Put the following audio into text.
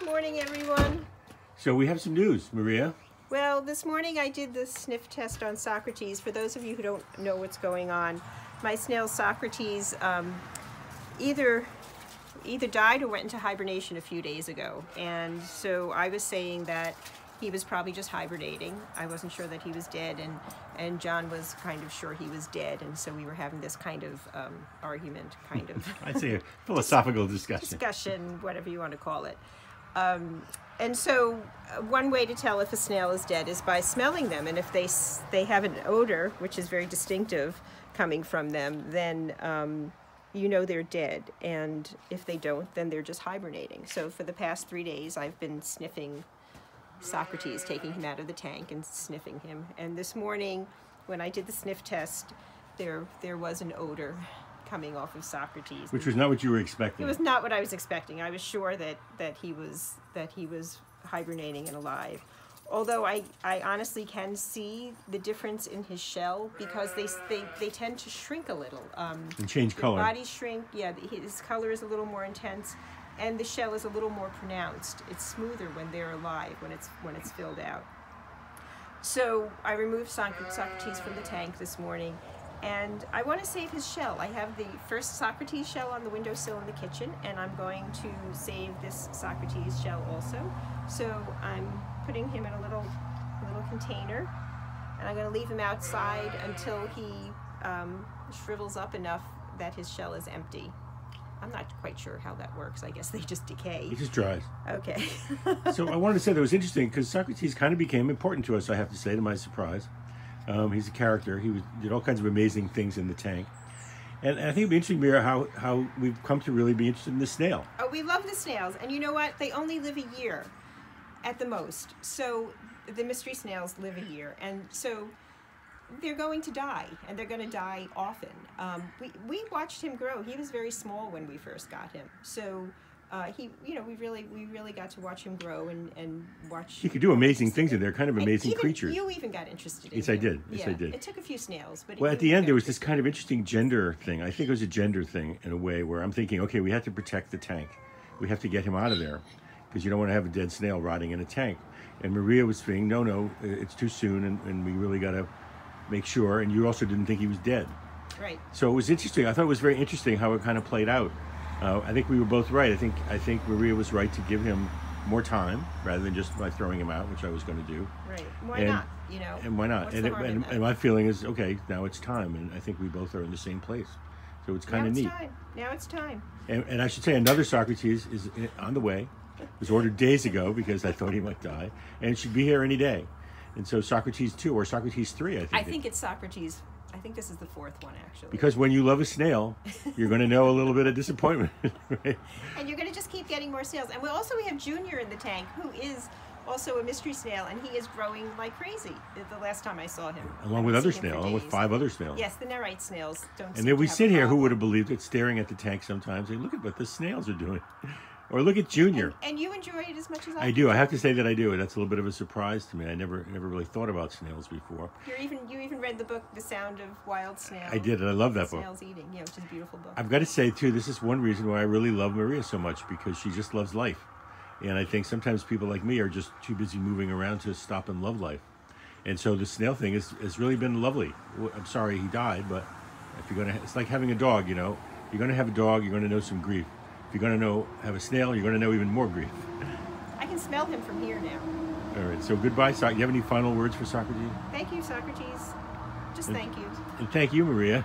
morning, everyone. So we have some news, Maria. Well, this morning I did the sniff test on Socrates. For those of you who don't know what's going on, my snail Socrates either died or went into hibernation a few days ago. And so I was saying that he was probably just hibernating. I wasn't sure that he was dead, and John was kind of sure he was dead, and so we were having this kind of argument, kind of. I'd say a philosophical discussion. Whatever you want to call it. And so one way to tell if a snail is dead is by smelling them, and if they have an odor, which is very distinctive coming from them, then you know they're dead, and if they don't, then they're just hibernating. So for the past 3 days, I've been sniffing Socrates, taking him out of the tank and sniffing him. And this morning, when I did the sniff test, there was an odor coming off of Socrates, which was not what you were expecting. It was not what I was expecting. I was sure that he was hibernating and alive. Although I honestly can see the difference in his shell, because they tend to shrink a little. And change color. Bodies shrink. Yeah, his color is a little more intense, and the shell is a little more pronounced. It's smoother when they're alive, when it's filled out. So I removed Socrates from the tank this morning, and I want to save his shell. I have the first Socrates shell on the windowsill in the kitchen, and I'm going to save this Socrates shell also. So I'm putting him in a little container, and I'm going to leave him outside until he shrivels up enough that his shell is empty. I'm not quite sure how that works. I guess they just decay. It just dries. Okay. So I wanted to say that was interesting because Socrates kind of became important to us, I have to say, to my surprise. He's a character. He did all kinds of amazing things in the tank. And I think it'd be interesting, Mira, how we've come to really be interested in the snail. Oh, we love the snails. And you know what? They only live a year at the most. So the mystery snails live a year. And so they're going to die, and they're going to die often. We watched him grow. He was very small when we first got him. So we really got to watch him grow and watch. He could do amazing things in there, kind of amazing creatures. You even got interested in Yes, him. I did. Yes, I did. It took a few snails, but well, at the end there was this kind of interesting gender thing. I think it was a gender thing in a way where I'm thinking, okay, we have to protect the tank. We have to get him out of there because you don't want to have a dead snail rotting in a tank. And Maria was saying, no, it's too soon, and we really got to make sure. And you also didn't think he was dead. Right. So it was interesting. I thought it was very interesting how it kind of played out. I think we were both right. I think Maria was right to give him more time rather than just by throwing him out, which I was going to do. Right. Why not? And why not? And my feeling is, okay, now it's time. And I think we both are in the same place. So it's kind of neat. Now it's time. And I should say another Socrates is on the way. It was ordered days ago because I thought he might die. And it should be here any day. And so Socrates 2 or Socrates 3, I think it's Socrates. I think this is the fourth one, actually. Because when you love a snail, you're going to know a little bit of disappointment, right? And you're going to just keep getting more snails. And we have Junior in the tank, who is also a mystery snail, and he is growing like crazy. The last time I saw him, along with other snails, along with 5 other snails. Yes, the Nerite snails don't. And then we sit here. Who would have believed it? Staring at the tank sometimes. Hey, look at what the snails are doing. Or look at Junior. And you enjoy it as much as I do. I do. I have to say that I do. That's a little bit of a surprise to me. I never really thought about snails before. You even read the book, The Sound of Wild Snails. I did, and I love that book. Snails Eating, which is a beautiful book. I've got to say, too, this is one reason why I really love Maria so much, because she just loves life. And I think sometimes people like me are just too busy moving around to stop and love life. And so the snail thing has really been lovely. I'm sorry he died, but if you're it's like having a dog, You're going to have a dog, you're going to know some grief. If you're going to have a snail, you're going to know even more grief. I can smell him from here now. All right, so goodbye, Socrates. Do you have any final words for Socrates? Thank you, Socrates. Thank you. And thank you, Maria.